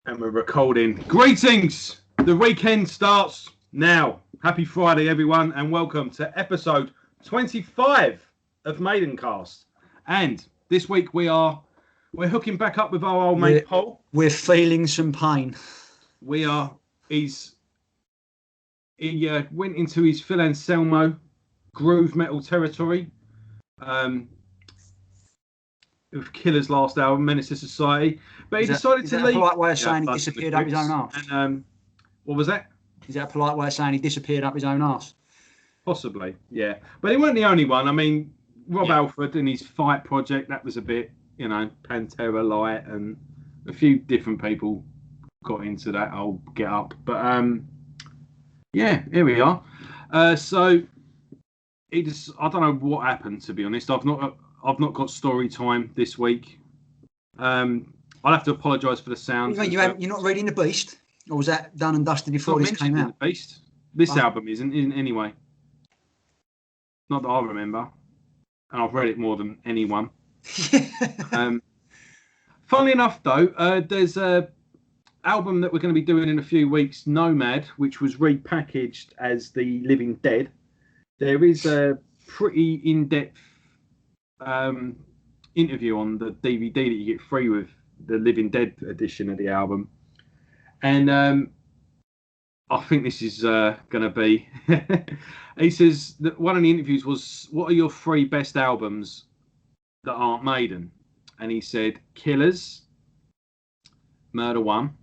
And we're recording. Greetings! The weekend starts now. Happy Friday, everyone, and welcome to episode 25 of Maidencast. And this week we're hooking back up with our old mate Paul. We're feeling some pain. He went into his Phil Anselmo groove metal territory. With Killer's last album, Menace to Society, but he decided to leave. A polite way of saying he disappeared up his own arse? And what was that? Is that a polite way of saying he disappeared up his own arse? Possibly, yeah. But he wasn't the only one. I mean, Rob Alford and his Fight project, that was a bit, Pantera light, and a few different people got into that old get up. But here we are. So I don't know what happened, to be honest. I've not got story time this week. I'll have to apologise for the sound. You're not reading The Beast? Or was that done and dusted before this came out? The Beast. This album isn't anyway. Not that I remember. And I've read it more than anyone. Funnily enough, though, there's a album that we're going to be doing in a few weeks, Nomad, which was repackaged as The Living Dead. There is a pretty in-depth interview on the DVD that you get free with the Living Dead edition of the album, and I think this is going to be. He says that one of the interviews was, "What are your three best albums that aren't Maiden?" And he said, "Killers, Murder One,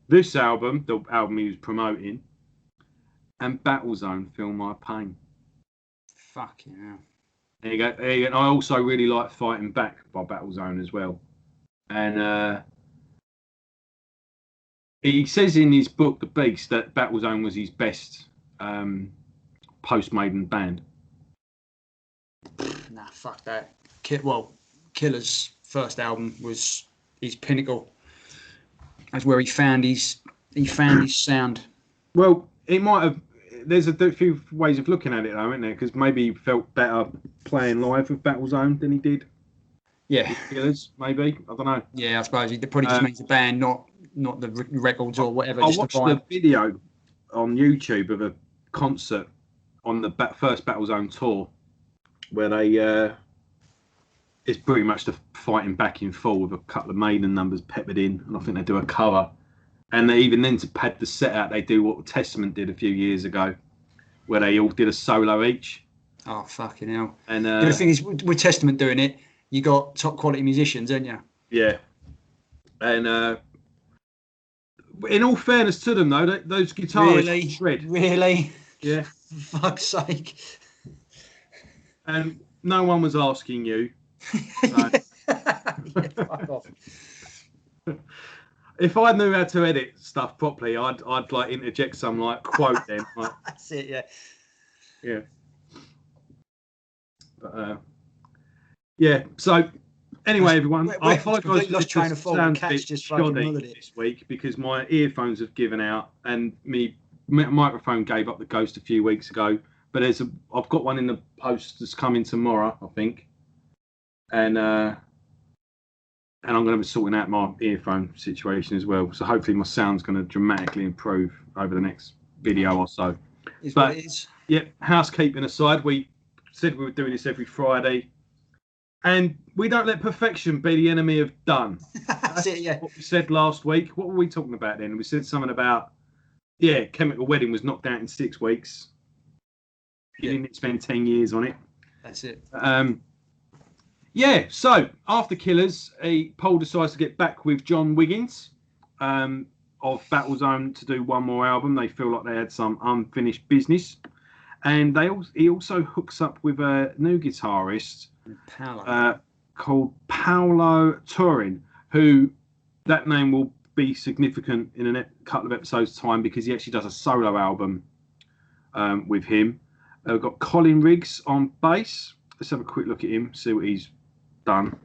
this album, the album he was promoting, and Battlezone, Feel My Pain." Fucking hell. There you go. And I also really like Fighting Back by Battlezone as well. And he says in his book, The Beast, that Battlezone was his best post-Maiden band. Nah, fuck that. Killer's first album was his pinnacle. That's where he found his sound. Well, it might have. There's a few ways of looking at it, though, isn't there? Because maybe he felt better playing live with Battlezone than he did. Yeah. Killers, maybe. I don't know. Yeah, I suppose it probably just means the band, not the records or whatever. I watched a video on YouTube of a concert on the first Battlezone tour, where they it's pretty much the Fighting Back in full with a couple of Maiden numbers peppered in, and I think they do a cover. And they even then, to pad the set out, they do what Testament did a few years ago, where they all did a solo each. Oh, fucking hell. And the thing is, with Testament doing it, you got top quality musicians, haven't you? Yeah. And in all fairness to them, though, those guitarists shred. Really? Yeah. For fuck's sake. And no one was asking you. So. Yeah, fuck off. If I knew how to edit stuff properly, I'd like interject some like quote then. Like, that's it, yeah. Yeah. But yeah. So anyway, everyone, I apologise for train of thought. Sound bit shoddy this week because my earphones have given out and my microphone gave up the ghost a few weeks ago. But I've got one in the post that's coming tomorrow, I think, and I'm going to be sorting out my earphone situation as well. So hopefully my sound's going to dramatically improve over the next video or so. But yeah, housekeeping aside, we said we were doing this every Friday. And we don't let perfection be the enemy of done. That's it, yeah. What we said last week. What were we talking about then? We said something about, Chemical Wedding was knocked out in 6 weeks. You didn't spend 10 years on it. That's it. So after Killers, Paul decides to get back with John Wiggins of Battlezone to do one more album. They feel like they had some unfinished business. And he also hooks up with a new guitarist called Paolo Turin, who that name will be significant in a couple of episodes' time because he actually does a solo album with him. We've got Colin Riggs on bass. Let's have a quick look at him, see what he's done.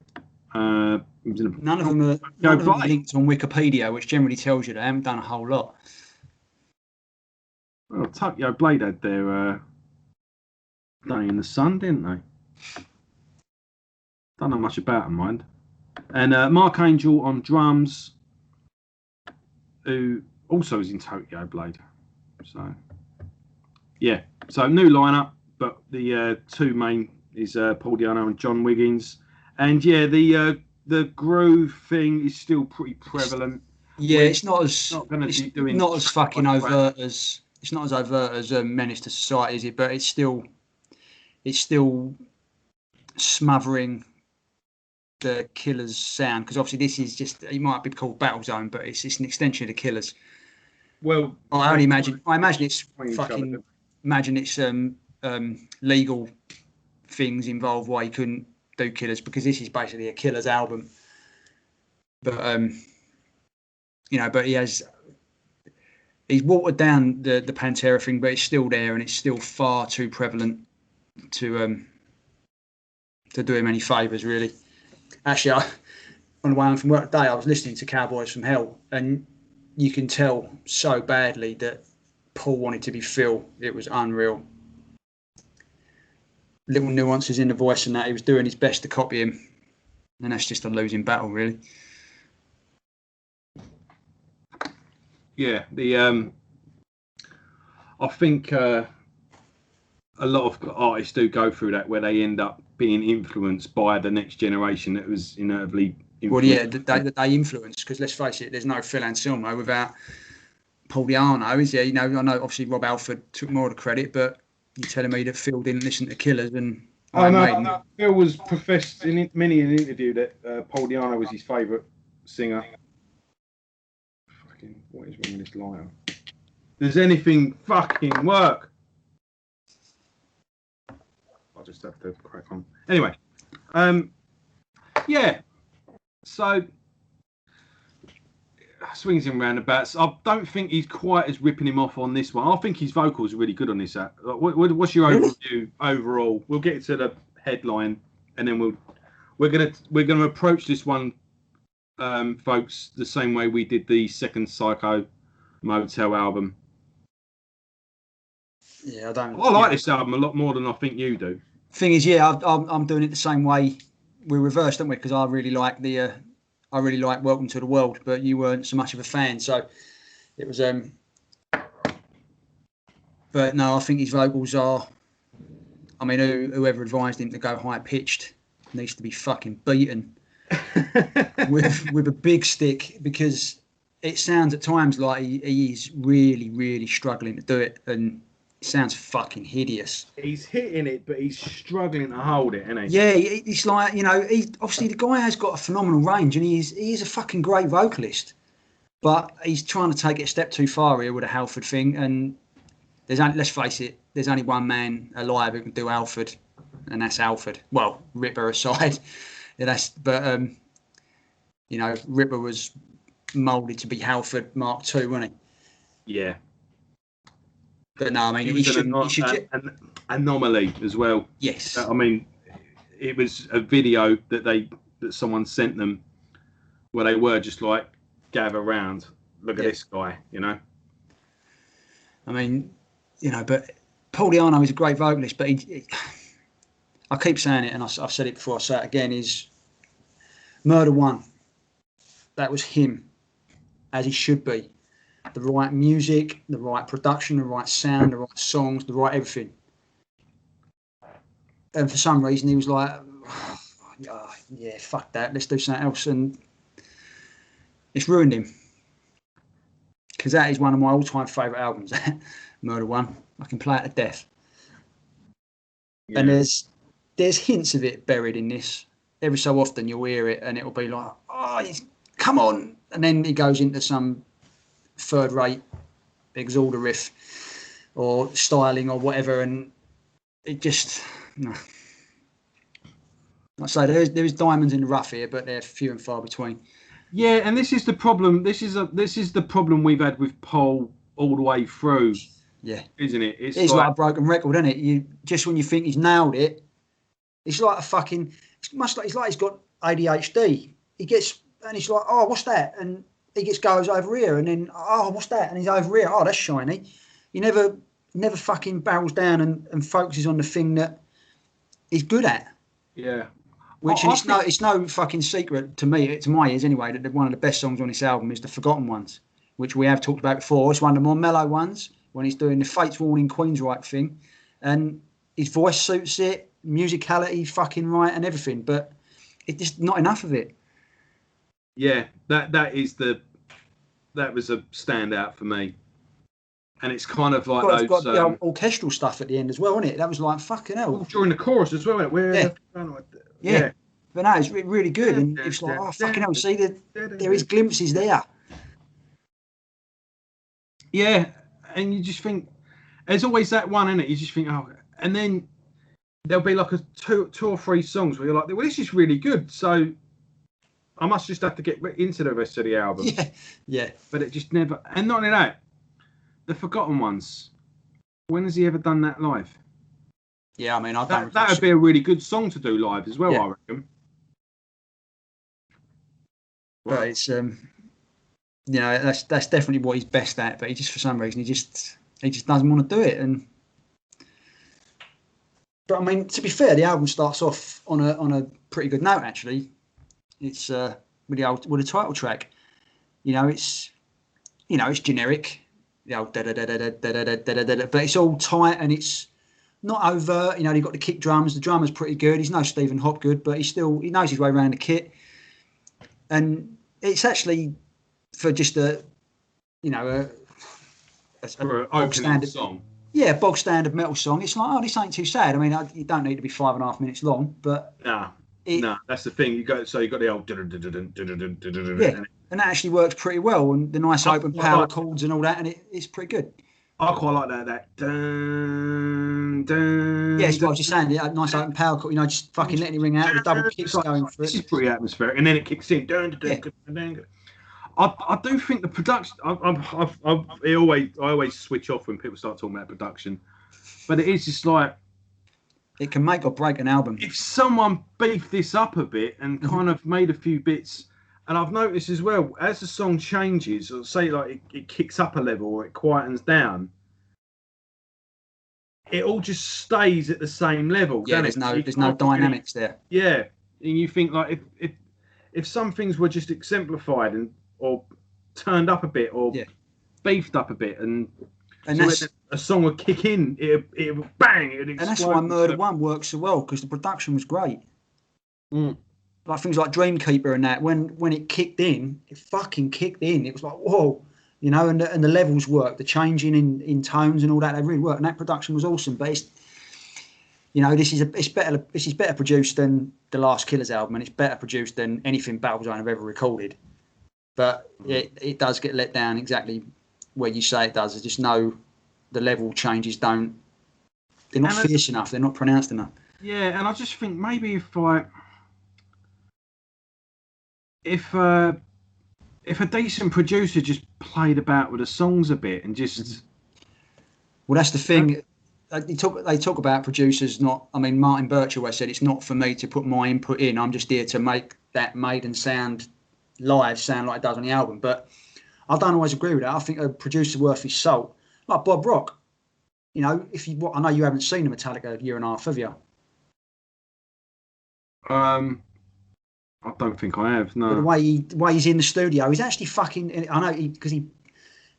None of them are linked on Wikipedia, which generally tells you they haven't done a whole lot. Well, Tokyo Blade had their Day in the Sun, didn't they? Don't know much about them, mind. And Mark Angel on drums. who also is in Tokyo Blade. So, yeah. So, new lineup, but the two main is Paul Di'Anno and John Wiggins. And, yeah, the groove thing is still pretty prevalent. Yeah, it's not as fucking overt as Menace to Society, is it? But it's still smothering the Killers sound, because obviously this is just, it might be called Battlezone, but it's an extension of the Killers. Well, I imagine it's fucking imagine it's legal things involved why you couldn't do Killers, because this is basically a Killers album. But but he's watered down the Pantera thing, but it's still there, and it's still far too prevalent to do him any favours, really. Actually, on the way home from work today, I was listening to Cowboys from Hell, and you can tell so badly that Paul wanted to be Phil. It was unreal. Little nuances in the voice and that. He was doing his best to copy him, and that's just a losing battle, really. Yeah, I think a lot of artists do go through that, where they end up being influenced by the next generation that was inevitably influenced. Well, yeah, they influence, because let's face it, there's no Phil Anselmo without Paul Di'Anno, is there? You know, I know obviously Rob Halford took more of the credit, but you're telling me that Phil didn't listen to Killers and Maiden? No. Phil was professed in many an interview that Paul Di'Anno was his favourite singer. Fucking, what is wrong with this lighter? Does anything fucking work? I'll just have to crack on. Anyway, yeah. So swings and roundabouts. I don't think he's quite as ripping him off on this one. I think his vocals are really good on this. What's your overview overall? We'll get to the headline, and then we're gonna approach this one, folks, the same way we did the second Psycho Motel album. Yeah, I like this album a lot more than I think you do. Thing is, yeah, I'm doing it the same way. We're reversed, don't we? Because I really like Welcome to the World, but you weren't so much of a fan, so it was. But no, I think his vocals are. I mean, whoever advised him to go high pitched needs to be fucking beaten with a big stick, because it sounds at times like he is really, really struggling to do it, and it sounds fucking hideous. He's hitting it, but he's struggling to hold it, isn't he? Yeah, it's like, you know, obviously the guy has got a phenomenal range, and he is a fucking great vocalist, but he's trying to take it a step too far here with a Halford thing, and let's face it, there's only one man alive who can do Halford, and that's Halford. Well, Ripper aside, Ripper was moulded to be Halford Mark II, wasn't he? Yeah. But no, I mean, he should an anomaly as well. Yes. I mean, it was a video that someone sent them where they were just like, gather round, look at this guy, you know. I mean, you know, but Paul Di'Anno is a great vocalist, but I keep saying it, and I've said it before, I say it again, is Murder One. That was him, as he should be. The right music, the right production, the right sound, the right songs, the right everything. And for some reason, he was like, oh, yeah, fuck that, let's do something else. And it's ruined him. Because that is one of my all-time favourite albums, Murder One. I can play it to death. Yeah. And there's hints of it buried in this. Every so often you'll hear it and it'll be like, oh, come on. And then he goes into some third-rate exalter riff or styling or whatever, and it just, no. Like I say, there is diamonds in the rough here, but they're few and far between. Yeah, and this is the problem. This is the problem we've had with Paul all the way through. Yeah, isn't it? It's like a broken record, isn't it? You just when you think he's nailed it, it's like a fucking. It's like he's got ADHD. He gets and he's like, oh, what's that? And he goes over here, and then oh, what's that? And he's over here. Oh, that's shiny. He never fucking barrels down and focuses on the thing that he's good at. Yeah. Which it's no fucking secret to me, to my ears anyway, that one of the best songs on this album is The Forgotten Ones. which we have talked about before. It's one of the more mellow ones when he's doing the Fates Warning Queensryche thing, and his voice suits it, musicality fucking right and everything, but it's just not enough of it. Yeah, that was a standout for me. And it's kind of like it's got the orchestral stuff at the end as well, isn't it? That was like fucking hell. During the chorus as well, yeah. But no, it's really good, and it's like, oh fucking hell! See, there is glimpses there. Yeah, and you just think there's always that one in it. You just think, oh, and then there'll be like two or three songs where you're like, well, this is really good, so I must just have to get into the rest of the album. Yeah. But it just never, and not only that, the Forgotten Ones. When has he ever done that live? Yeah, I mean, that would be a really good song to do live as well, I reckon. But it's that's definitely what he's best at. But he just, for some reason, he just doesn't want to do it. But I mean, to be fair, the album starts off on a pretty good note. Actually, it's with the title track. It's generic. The old da da da da da da da da da, but it's all tight and it's not overt. They've got the kick drums. The drummer's pretty good. He's no Stephen Hopgood, but he knows his way around the kit. And it's actually for just a bog standard song. Yeah, bog standard metal song. It's like, oh, this ain't too sad. I mean, you don't need to be 5.5 minutes long, but no, that's the thing. You got the old and that actually works pretty well. And the nice open power chords and all that, and it's pretty good. I quite like that. Dun, dun, yeah, it's what I was just saying. The nice open power chord, just fucking letting it ring out with the double kicks going for it. This is pretty atmospheric, and then it kicks in. Dun, dun, dun, dun. I do think the production. I always switch off when people start talking about production, but it is just like it can make or break an album. If someone beefed this up a bit and kind of made a few bits. And I've noticed as well, as the song changes, or say like it kicks up a level or it quietens down, it all just stays at the same level. Yeah, there's no dynamics there. Yeah, and you think like if some things were just exemplified or turned up a bit or beefed up a bit, and so a song would kick in, it would bang, it would explode. And that's why Murder One works so well, because the production was great. Like things like Dreamkeeper and that, when it kicked in, it fucking kicked in. It was like, whoa, and the levels worked, the changing in tones and all that, they really worked. And that production was awesome. But it's, this is better produced than the last Killers album, and it's better produced than anything Battlezone have ever recorded. But it does get let down exactly where you say it does. I just know the level changes they're not fierce enough, they're not pronounced enough. Yeah, and I just think maybe if a decent producer just played about with the songs a bit and just... Well, that's the thing. They talk about producers not... I mean, Martin Birchall said, it's not for me to put my input in. I'm just here to make that Maiden sound live sound like it does on the album. But I don't always agree with that. I think a producer worth his salt, like Bob Rock. I know you haven't seen the Metallica year and a half, have you? I don't think I have, no. But the way he's in the studio, he's actually fucking... I know, because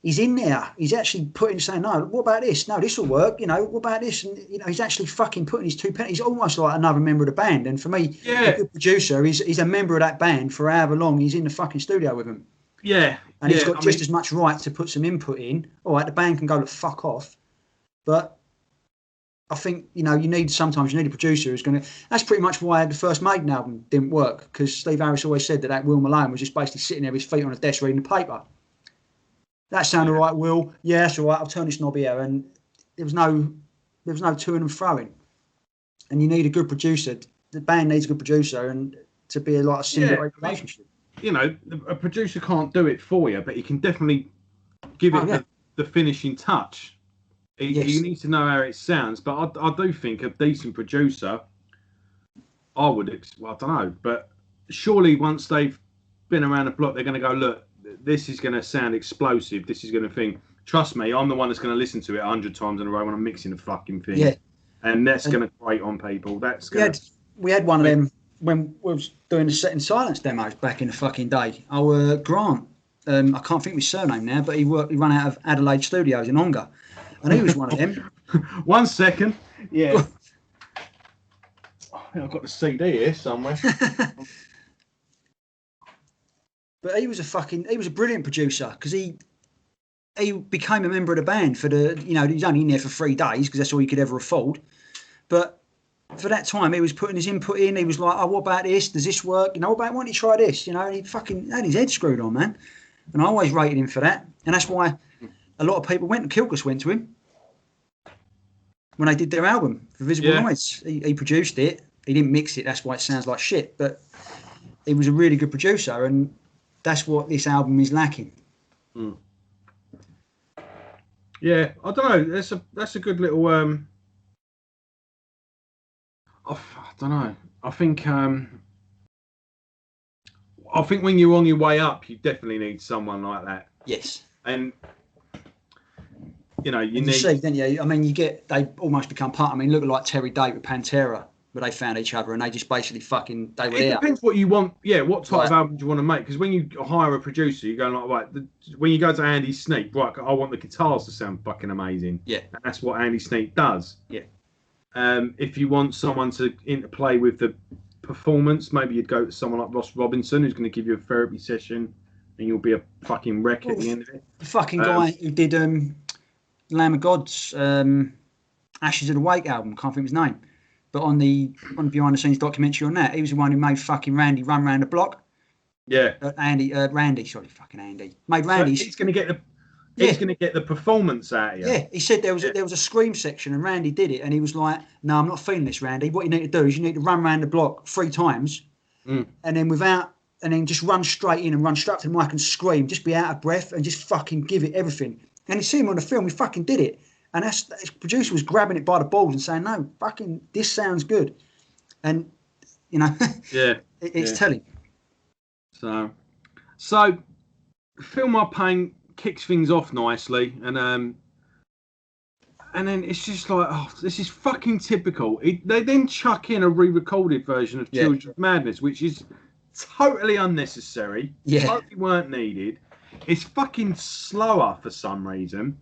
he's in there. He's actually saying, no, what about this? No, this will work. What about this? And, he's actually fucking putting his two pennies. He's almost like another member of the band. And for me, a good producer, he's a member of that band for however long he's in the fucking studio with them. Yeah. And he's got as much right to put some input in. All right, the band can go to fuck off. But... I think, sometimes you need a producer who's going to... That's pretty much why the first Maiden album didn't work, because Steve Harris always said that Will Malone was just basically sitting there with his feet on a desk reading the paper. That sounded all right, Will. Yeah, that's all right, I'll turn this knob here. And there was no to and froing. And you need a good producer. The band needs a good producer and to be like a symbiotic relationship. A producer can't do it for you, but he can definitely give it the finishing touch. You need to know how it sounds, but I do think a decent producer, I don't know, but surely once they've been around the block, they're going to go, look, this is going to sound explosive. This is going to think, trust me, I'm the one that's going to listen to it 100 times in a row when I'm mixing the fucking thing. Yeah. And that's going to grate on people. We had one of them when we was doing the Set in Silence demos back in the fucking day. Grant, I can't think of his surname now, but he run out of Adelaide Studios in Ongar, and he was one of them. 1 second. Yeah. I think I've got the CD here somewhere. But he was a brilliant producer, because he became a member of the band for the, he was only in there for 3 days because that's all he could ever afford. But for that time, he was putting his input in. He was like, "Oh, what about this? Does this work? What about, why don't you try this?" And he fucking had his head screwed on, man. And I always rated him for that. And that's why a lot of people Kilkus went to him when they did their album, For Visible Noise. He produced it. He didn't mix it. That's why it sounds like shit. But he was a really good producer, and that's what this album is lacking. Yeah, I don't know. That's a good little. I don't know. I think when you're on your way up, you definitely need someone like that. Yes. And you need. You see, don't you? I mean, they almost become part. I mean, look at like Terry Date with Pantera, where they found each other and they just basically they were there. It depends what you want. Yeah, what type of album do you want to make? Because when you hire a producer, you go like, right. When you go to Andy Sneap, right, I want the guitars to sound fucking amazing. Yeah. And that's what Andy Sneap does. Yeah. If you want someone to interplay with the performance, maybe you'd go to someone like Ross Robinson, who's going to give you a therapy session, and you'll be a fucking wreck at the end of it. The fucking guy who did Lamb of God's Ashes of the Wake album, can't think of his name, but on the behind the scenes documentary on that, he was the one who made fucking Randy run around the block. Yeah. Randy made Randy. So he's going to get the. He's going to get the performance out of you. Yeah, he said there was a scream section and Randy did it, and he was like, "No, I'm not feeling this, Randy. What you need to do is you need to run around the block 3 times, and then just run straight in and run straight up to the mic and scream, just be out of breath and just fucking give it everything." And you see him on the film, he fucking did it, and his producer was grabbing it by the balls and saying, "No, fucking this sounds good," and it's telling. So, Feel My Pain kicks things off nicely, and then it's just like, oh, this is fucking typical. They then chuck in a re-recorded version of Children of Madness, which is totally unnecessary. Totally weren't needed. It's fucking slower for some reason,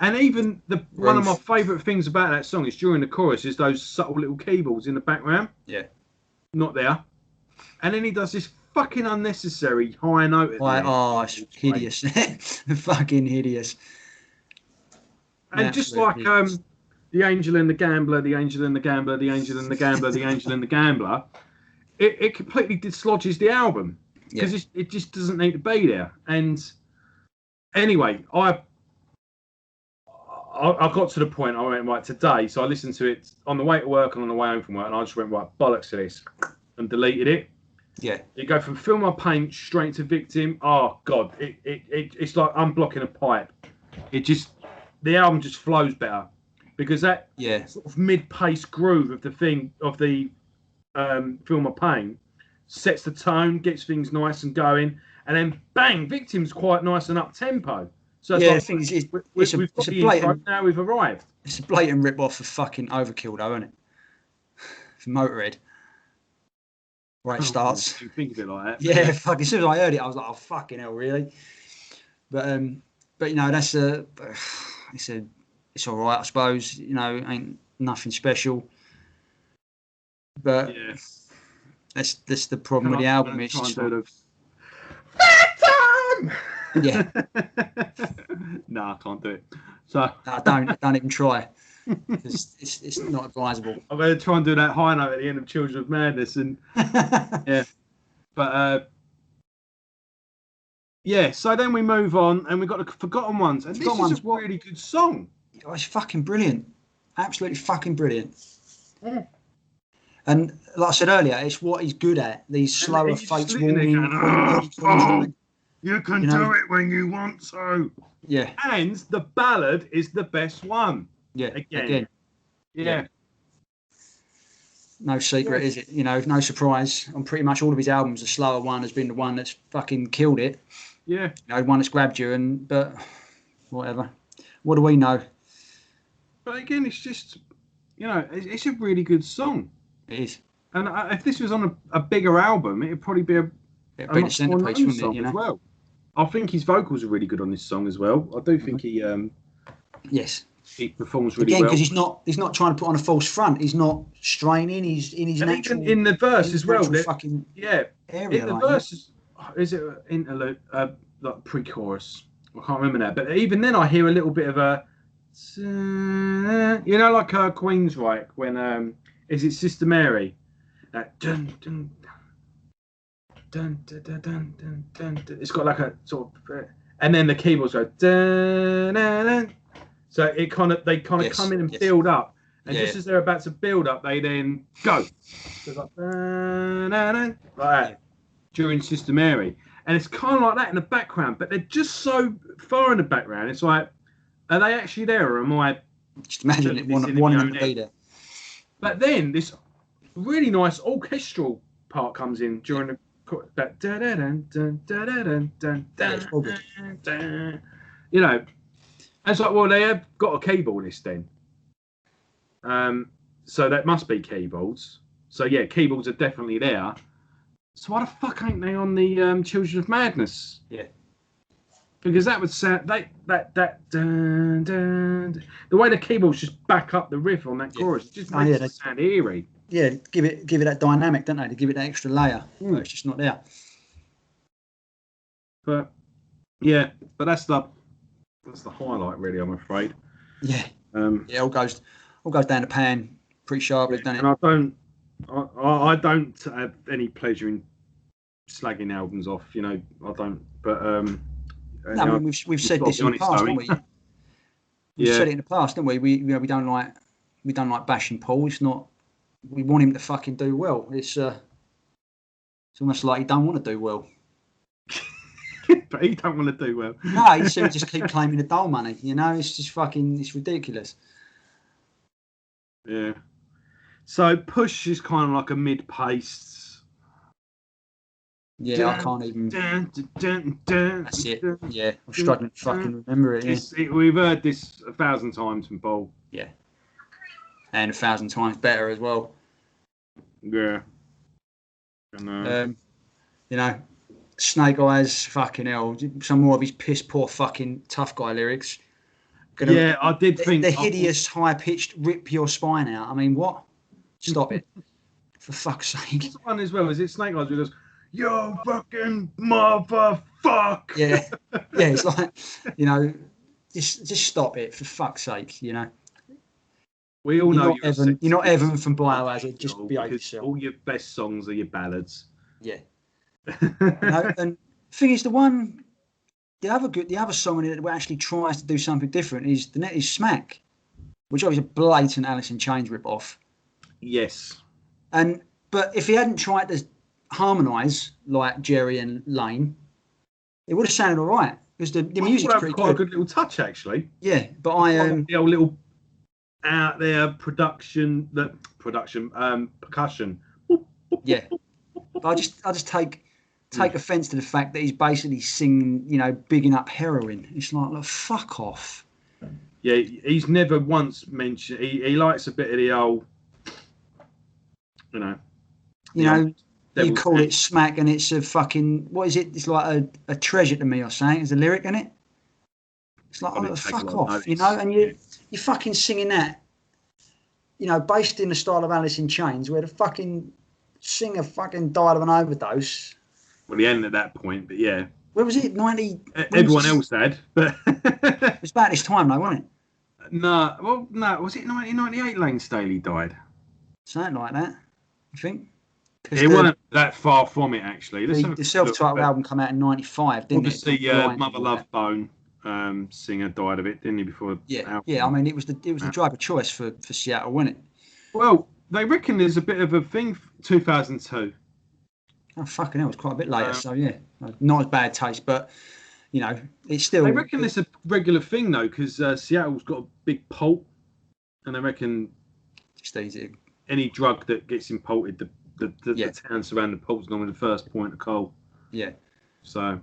and even one of my favourite things about that song is during the chorus is those subtle little keyboards in the background. Yeah, not there, and then he does this fucking unnecessary high note. It's hideous. Fucking hideous. And just like the Angel and the Gambler, the Angel and the Gambler, the Angel and the Gambler, the Angel and the Gambler, it completely dislodges the album because it just doesn't need to be there. And anyway, I got to the point I went, right, today, so I listened to it on the way to work and on the way home from work, and I just went, right, bollocks to this, and deleted it. Yeah. You go from Feel My Pain straight to Victim. Oh God, it's like unblocking a pipe. The album just flows better because that sort of mid-pace groove of the Feel My Pain sets the tone, gets things nice and going, and then bang, Victim's quite nice and up tempo. So we've got the intro, now we've arrived. It's a blatant rip off of fucking Overkill, though, isn't it? For Motorhead. Right, it starts. You think of it like that. Yeah, fucking. As soon as I heard it, I was like, "Oh fucking hell, really?" But that's it's all right, I suppose. Ain't nothing special. But that's the problem with the album. It's just yeah. No, I can't do it. So don't even try. It's not advisable. I'm going to try and do that high note at the end of Children of Madness, and so then we move on, and we've got the Forgotten Ones, and this is a really good song. Oh, it's fucking brilliant, absolutely fucking brilliant. Yeah. And like I said earlier, it's what he's good at. These slower fates warming. You can do it when you want to. Yeah. And the ballad is the best one. Yeah. Again. Yeah. No secret, is it? No surprise. On pretty much all of his albums, the slower one has been the one that's fucking killed it. Yeah. One that's grabbed you, but whatever. What do we know? But again, it's just, it's a really good song. It is. And if this was on a bigger album, it'd probably be a much more known song as well. I think his vocals are really good on this song as well. I do think yes, he performs really again well. because he's not trying to put on a false front. He's not straining. He's in his And natural. even in the verse as well. Fucking yeah, area. in the like, verse is it interlude like pre-chorus? I can't remember now. But even then, I hear a little bit of a, you know, like Queensryche when is it Sister Mary? That dun dun dun dun dun dun dun dun. It's got like a sort of, and then the keyboards go dun dun dun. So they kind of come in and build up, and just as they're about to build up, they then go. So it's like dun, dun, dun, like that during Sister Mary, and it's kind of like that in the background, but they're just so far in the background. It's like, are they actually there, or am I? Just imagine it wanting to be there. But then this really nice orchestral part comes in during the that da da dun dun da da dun dun dun. You know, and it's like, well, they have got a keyboardist then, so that must be keyboards. So yeah, keyboards are definitely there. So why the fuck ain't they on the Children of Madness? Yeah. Because that would sound that dun, dun, the way the keyboards just back up the riff on that chorus, it just makes it sound eerie. Yeah, give it that dynamic, don't they? To give it that extra layer. But it's just not there. But yeah, but that's the highlight, really. I'm afraid. Yeah. Yeah, all goes down the pan pretty sharply, doesn't it? And I don't have any pleasure in slagging albums off. You know, I don't. But no, I mean, we've said this in the past, haven't we? We've said it in the past, haven't we? We don't like bashing Paul. It's not. We want him to fucking do well. It's almost like he don't want to do well. But he don't want to do well. No, he seems to just keep claiming the dole money. You know, it's just fucking. It's ridiculous. Yeah. So Push is kind of like a mid-paced. Yeah, I can't even. That's it. Yeah, I'm struggling to fucking remember it. Yeah. We've heard this 1,000 times from Paul. Yeah. And 1,000 times better as well. Yeah. And, you know, Snake Eyes, fucking hell. Some more of his piss poor fucking tough guy lyrics. I did think the hideous, high-pitched, rip your spine out. I mean, what? Stop it. For fuck's sake. This one as well, is it Snake Eyes who goes, yo fucking motherfuck. Yeah. Yeah, it's like, you know, just stop it, for fuck's sake, you know. We all know you're not Evan from Biohazard. Just behave yourself. All your best songs are your ballads. Yeah. And the thing is, the other song in it that actually tries to do something different is Smack, which obviously is a blatant Alice in Chains rip-off. Yes. But if he hadn't tried to harmonise like Jerry and Lane, it would have sounded all right because the music's pretty quite a good little touch actually. Yeah, but the old little out there percussion. Yeah, but I just take offence to the fact that he's basically singing, you know, bigging up heroin. It's like, look, fuck off. Yeah, he's never once mentioned. He likes a bit of the old, you know. You call it smack, and it's a fucking, what is it? It's like a treasure to me or something. There's a lyric in it. It's like, oh, fuck off, you know. And you're fucking singing that, you know, based in the style of Alice in Chains, where the fucking singer fucking died of an overdose. Well, he ended at that point, but yeah. Where was it? 90. Everyone else had, but it was about this time, though, wasn't it? No, was it 1998? Lane Staley died. Something like that, I think. It wasn't that far from it, actually. The self-titled album came out in 95, didn't it? Obviously, Mother Love Bone singer died of it, didn't he? Before I mean, it was the drug of choice for Seattle, wasn't it? Well, they reckon there's a bit of a thing. 2002. Oh fucking hell! It's quite a bit later, so yeah, not as bad taste, but you know, it's still. They reckon it's a regular thing though, because Seattle's got a big pult, and they reckon just easy. Any drug that gets imported, the town surrounding the pult's normally the first point of call. Yeah. So.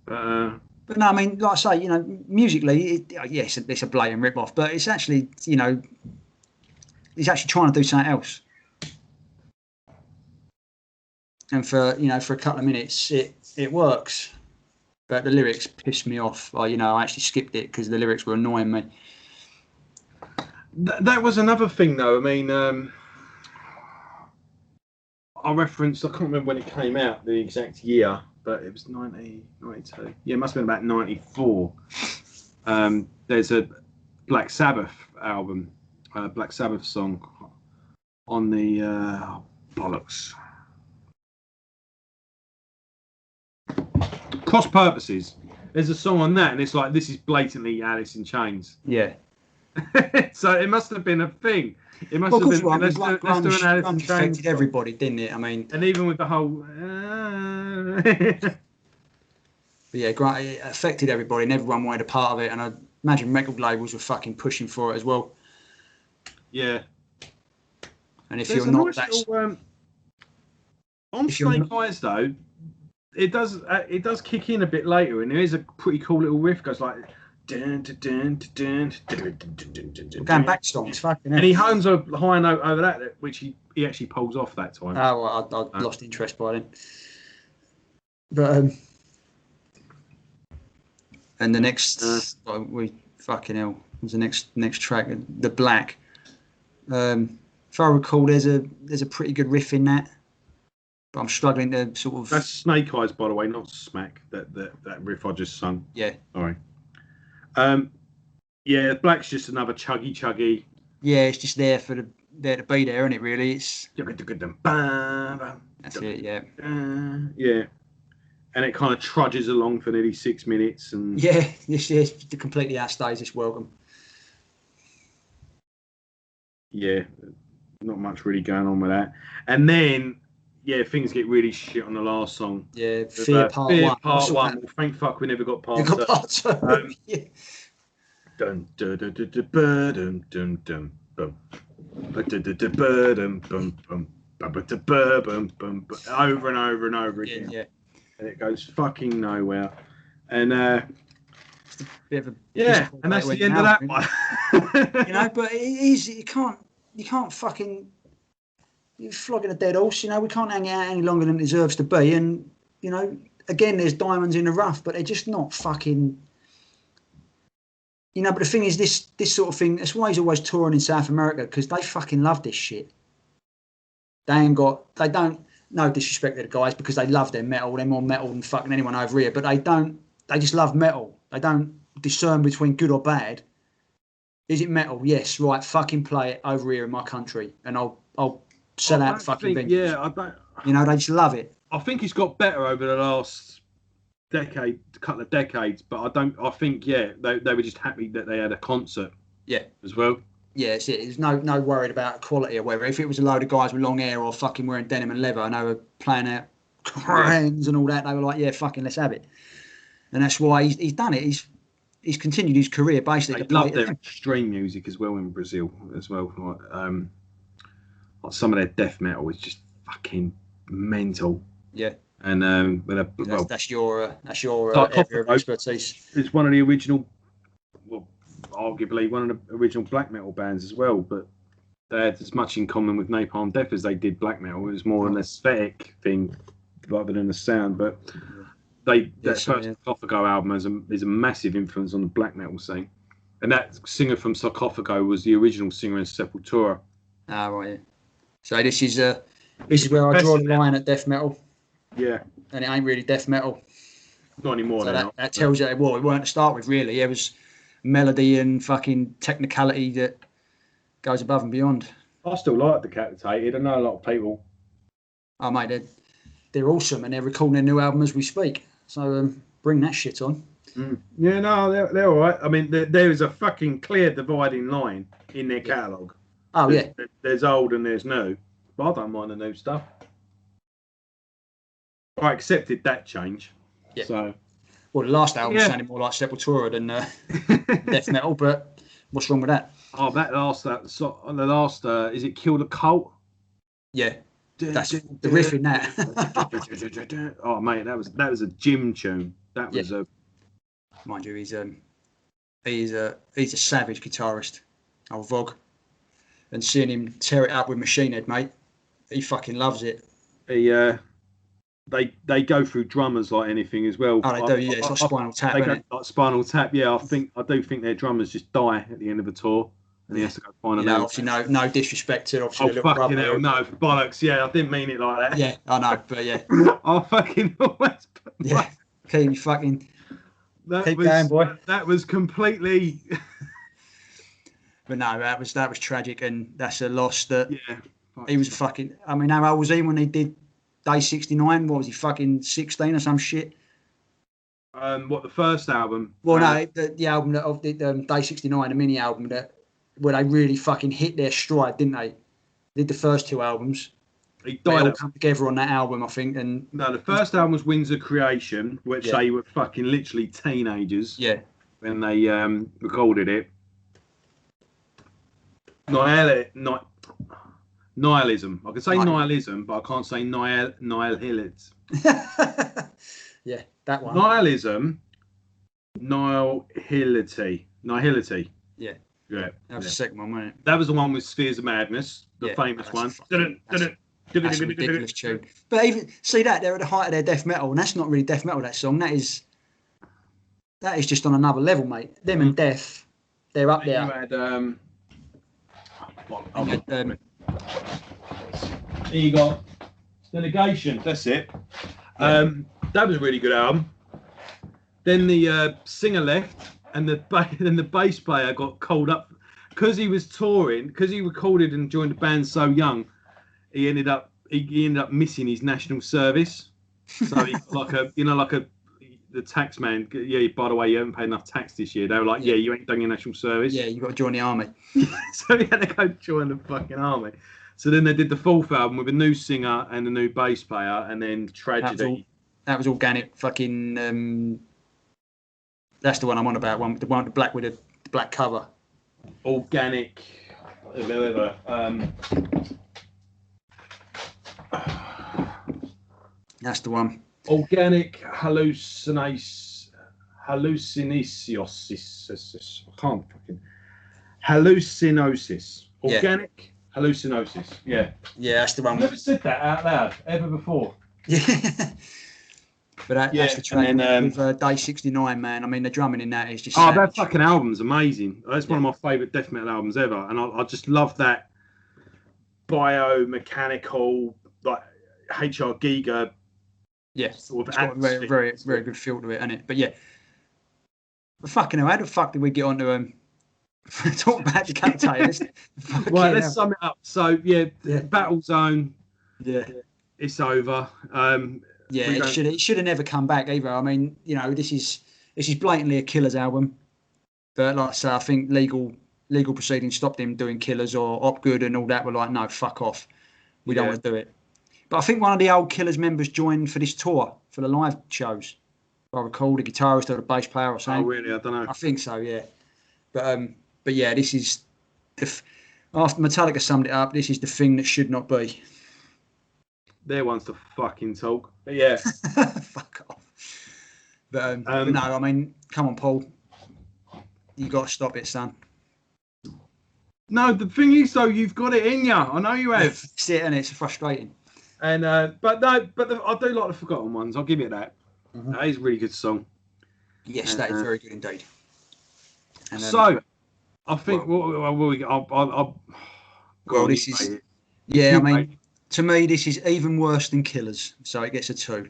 But no, I mean, like I say, you know, musically, yes, it's a blatant rip-off, but it's actually, you know, he's actually trying to do something else. And for a couple of minutes, it works. but the lyrics pissed me off. I actually skipped it because the lyrics were annoying me. That was another thing, though. I mean, I referenced, I can't remember when it came out, the exact year, but it was 1992. Yeah, it must have been about 94. There's a Black Sabbath album, Black Sabbath song on the bollocks. Cross Purposes. There's a song on that, and it's like, this is blatantly Alice in Chains. Yeah. So it must have been a thing. It must have been. Right, let's do an Alice in Chains affected everybody, didn't it? I mean, and even with the whole. But yeah, it affected everybody, and everyone wanted a part of it. And I imagine record labels were fucking pushing for it as well. Yeah. And if you're not that, on Snake Eyes though, it does kick in a bit later, and there is a pretty cool little riff. Goes like. Going back songs, fucking hell. And he hones a high note over that, which he actually pulls off that time. Oh, well, I lost interest by then. But and the next, we fucking hell was the next track, The Black. If I recall, there's a pretty good riff in that, but I'm struggling to sort of. That's Snake Eyes, by the way, not Smack. That riff I just sung. Yeah. All right. Yeah, Black's just another chuggy. Yeah, it's just there to be there, isn't it? Really, it's. That's it. Yeah. Yeah, and it kind of trudges along for nearly 6 minutes, and yeah, this is completely outstays this welcome. Yeah, not much really going on with that, and then. Yeah, things get really shit on the last song. Yeah, Fear Part 1. Part 1. Well, thank fuck we never got Part 2. Part 2. Yeah. Dun dun dun dun dun dun dun bum. Over and over and over again. Yeah. And it goes fucking nowhere. And it's a bit of a and that's the end of that one. But it is. You can't fucking. You're flogging a dead horse, we can't hang it out any longer than it deserves to be. And, again, there's diamonds in the rough, but they're just not fucking... but the thing is, this sort of thing, that's why he's always touring in South America, because they fucking love this shit. They don't, no disrespect to the guys, because they love their metal, they're more metal than fucking anyone over here, but they just love metal. They don't discern between good or bad. Is it metal? Yes, right, fucking play it over here in my country, and I'll sell out fucking venues. Yeah, I don't. They just love it. I think it's got better over the last couple of decades, but I think they were just happy that they had a concert. Yeah. As well. Yeah, it's it. There's no worried about quality or whatever. If it was a load of guys with long hair or fucking wearing denim and leather and they were playing out cranes and all that, they were like, yeah, fucking let's have it. And that's why he's done it. He's continued his career basically. They love their extreme music as well in Brazil as well. Like some of their death metal is just fucking mental. Yeah. And that's your area of expertise. It's one of the original, arguably one of the original black metal bands as well. But they had as much in common with Napalm Death as they did black metal. It was more an aesthetic thing rather than a sound. But that Sarcophago album is a massive influence on the black metal scene. And that singer from Sarcophago was the original singer in Sepultura. Ah, right. Yeah. So this is where I draw the line at death metal. Yeah. And it ain't really death metal. Not anymore. So that tells you well, it weren't to start with really. It was melody and fucking technicality that goes above and beyond. I still like Decapitated. I know a lot of people. Oh mate, they're awesome and they're recording their new album as we speak. So bring that shit on. Yeah, no, they're all right. I mean, there is a fucking clear dividing line in their catalogue. Oh, yeah. There's old and there's new. But I don't mind the new stuff. I accepted that change. Yeah. So. Well, the last album sounded more like Sepultura than death metal, but what's wrong with that? Oh, the last, is it Kill the Cult? Yeah. That's the riff in that. Oh, mate, that was a gym tune. That was a... Mind you, he's a savage guitarist. Old Vogue. And seeing him tear it up with Machine Head, mate, he fucking loves it. they go through drummers like anything as well. Oh, they do. Yeah, it's like Spinal Tap. They go like Spinal Tap. Yeah, I do think their drummers just die at the end of a tour, and he has to go find a new. Obviously, no disrespect to obviously. Oh fucking hell, no bollocks. Yeah, I didn't mean it like that. Yeah, I know, but yeah. I fucking always. Yeah, keep fucking. Keep going, boy. That was completely. But no, that was tragic, and that's a loss. That yeah, he was fucking. I mean, how old was he when he did Day 69? What was he, fucking 16 or some shit? What, the first album? Well, no, the album of the Day 69, the mini album where they really fucking hit their stride, didn't they? They did the first two albums. They all come together on that album, I think. And no, the first album was Winds of Creation, which they were fucking literally teenagers. Yeah. When they recorded it. Nihilism. I can say nihilism, but I can't say nihilism. Yeah, that one. Nihilism. Nihility. Yeah. Yeah. That was the second one, wasn't it? That was the one with Spheres of Madness, the famous one. That's a ridiculous tune. But even see that they're at the height of their death metal, and that's not really death metal. That song, that is just on another level, mate. Them and Death, they're up there. You got Delegation. That's it. That was a really good album. Then the singer left, and the bass player got called up because he was touring. Because he recorded and joined the band so young, he ended up missing his national service. So he the tax man. Yeah, by the way, you haven't paid enough tax this year. They were like, yeah, you ain't done your national service. Yeah, you got to join the army. So he had to go join the fucking army. So then they did the fourth album with a new singer and a new bass player, and then Tragedy. That was organic. Fucking. That's the one I'm on about. The one with the black cover. Organic. That's the one. Organic hallucinations. I can't fucking. Hallucinosis. Organic hallucinosis. Yeah. Yeah, that's the one. I've never said that out loud ever before. Yeah. But that's the track with Day 69, man. I mean, the drumming in that is just. Oh, that fucking album's amazing. That's one of my favourite death metal albums ever, and I just love that biomechanical, like H.R. Giger. Yeah, sort of got a very, very, very good feel to it, isn't it? But yeah, but fucking hell, how the fuck did we get on to talk about Decapitated? Right, let's sum it up. So Battlezone. Yeah, it's over. It should have never come back either. I mean, this is blatantly a Killers album, but like I say, I think legal proceedings stopped him doing Killers, or Opgood and all that were like, no, fuck off, we don't want to do it. But I think one of the old Killers members joined for this tour for the live shows. If I recall, the guitarist or the bass player or something. Oh really? I don't know. I think so, yeah. But yeah, this is after Metallica summed it up. This is the thing that should not be. There wants to fucking talk. But yeah. Fuck off. But no, I mean, come on, Paul. You got to stop it, son. No, the thing is, though, you've got it in you. I know you have. It's it, and it's frustrating. And I do like the Forgotten Ones. I'll give it that. Mm-hmm. That is a really good song. Yes, that is very good indeed. And, so, I think this is. Yeah, I mean. To me, this is even worse than Killers, so it gets a 2.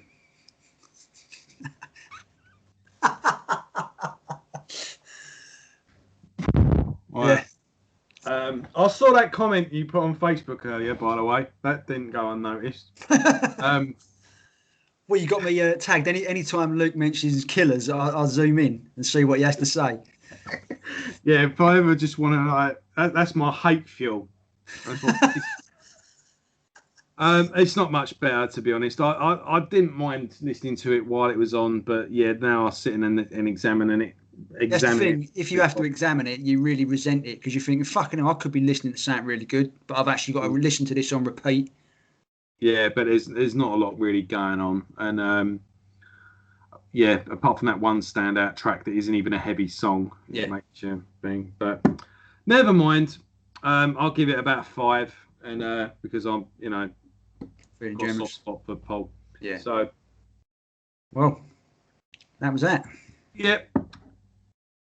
Yeah. I saw that comment you put on Facebook earlier, by the way. That didn't go unnoticed. Well, you got me tagged. Any time Luke mentions Killers, I'll zoom in and see what he has to say. Yeah, if I ever just want to, that's my hate fuel. That's what it's not much better, to be honest. I didn't mind listening to it while it was on, but yeah, now I'm sitting and examining it. That's the thing. If you have to examine it, you really resent it because you think, fucking hell, I could be listening to something really good, but I've actually got to listen to this on repeat. Yeah, but there's not a lot really going on, and apart from that one standout track that isn't even a heavy song, it makes you thing. But never mind. I'll give it about 5, and because I'm got a soft spot for Paul. Yeah. So, well, that was that. Yeah.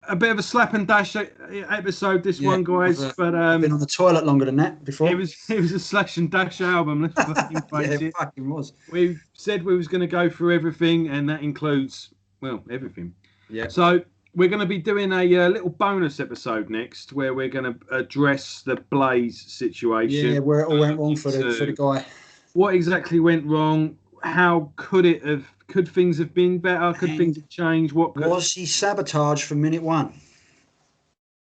A bit of a slap and dash episode, this one, guys. But I've been on the toilet longer than that before. It was a slash and dash album. Let's fucking face it fucking was. We said we was going to go through everything, and that includes, well, everything. Yeah. So we're going to be doing a little bonus episode next, where we're going to address the Blaze situation. Yeah, where it all went wrong for the guy. What exactly went wrong? How could things have been better? Could things have changed? Was he sabotaged from minute one?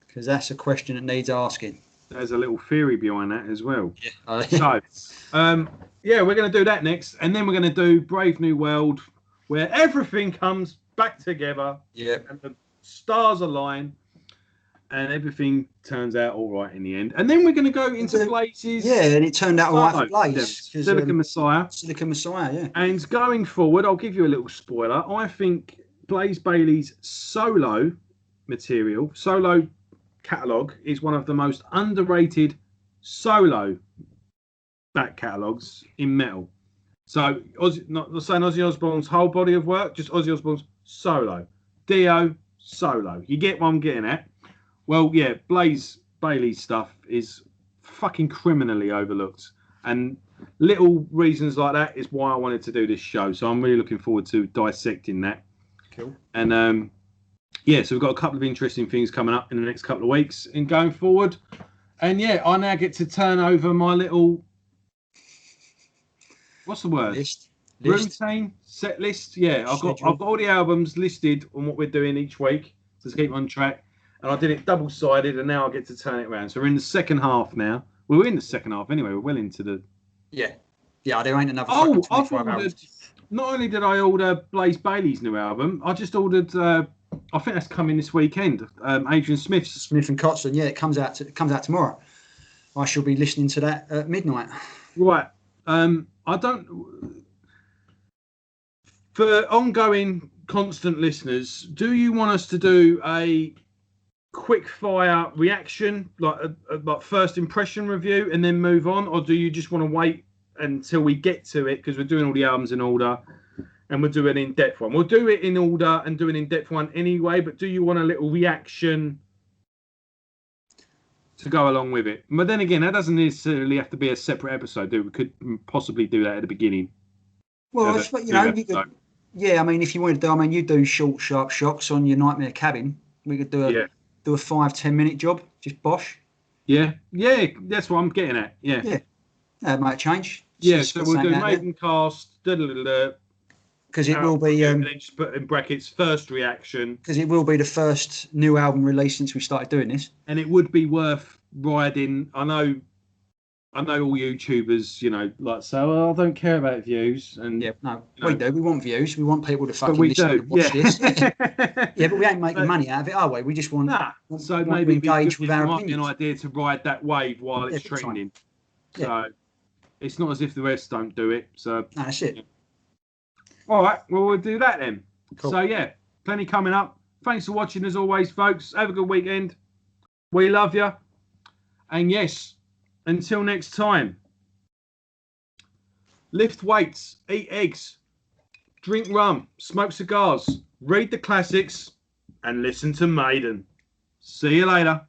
Because that's a question that needs asking. There's a little theory behind that as well. Yeah. So, we're going to do that next, and then we're going to do Brave New World, where everything comes back together. Yeah. And the stars align, and everything turns out all right in the end. And then we're going to go into Blaze's. Yeah, and it turned out all right for Blaze. Silicon Messiah. Silicon Messiah, yeah. And going forward, I'll give you a little spoiler. I think Blaze Bayley's solo catalogue is one of the most underrated solo back catalogues in metal. So, not saying Ozzy Osbourne's whole body of work, just Ozzy Osbourne's solo. Dio, solo. You get what I'm getting at? Well, yeah, Blaze Bayley's stuff is fucking criminally overlooked. And little reasons like that is why I wanted to do this show. So I'm really looking forward to dissecting that. Cool. And, so we've got a couple of interesting things coming up in the next couple of weeks and going forward. And, I now get to turn over my little... What's the word? List. Routine? Set list? Yeah, I've got all the albums listed on what we're doing each week to keep on track. And I did it double-sided, and now I get to turn it around. So we're in the second half now. Well, we're in the second half anyway. We're well into the... Yeah, there ain't another... I've ordered... Not only did I order Blaze Bayley's new album, I just ordered... I think that's coming this weekend. Adrian Smith's... Smith and Kotzman, yeah, it comes out tomorrow. I shall be listening to that at midnight. Right. I don't... For ongoing, constant listeners, do you want us to do a quick fire reaction, like a first impression review, and then move on, or do you just want to wait until we get to it, because we're doing all the albums in order and we'll do an in-depth one? We'll do it in order and do an in-depth one anyway, but do you want a little reaction to go along with it? But then again, that doesn't necessarily have to be a separate episode, we could possibly do that at the beginning. Well, you could, yeah, I mean, if you wanted to do, you do short, sharp shocks on your Nightmare Cabin. We could do a 5-10 minute job, just bosh. Yeah, that's what I'm getting at. Yeah, that might change. Yeah, so we'll do Maidencast, because it will be. And then just put in brackets first reaction. Because it will be the first new album release since we started doing this. And it would be worth riding. I know all YouTubers, say, I don't care about views. And we do. We want views. We want people to fucking listen and watch this. Yeah, but we ain't making money out of it, are we? We just want. So maybe engage with our opinions. An idea to ride that wave while it's trending. So it's not as if the rest don't do it. So that's it. Yeah. All right. Well, we'll do that then. Cool. So plenty coming up. Thanks for watching as always, folks. Have a good weekend. We love you. And yes. Until next time, lift weights, eat eggs, drink rum, smoke cigars, read the classics, and listen to Maiden. See you later.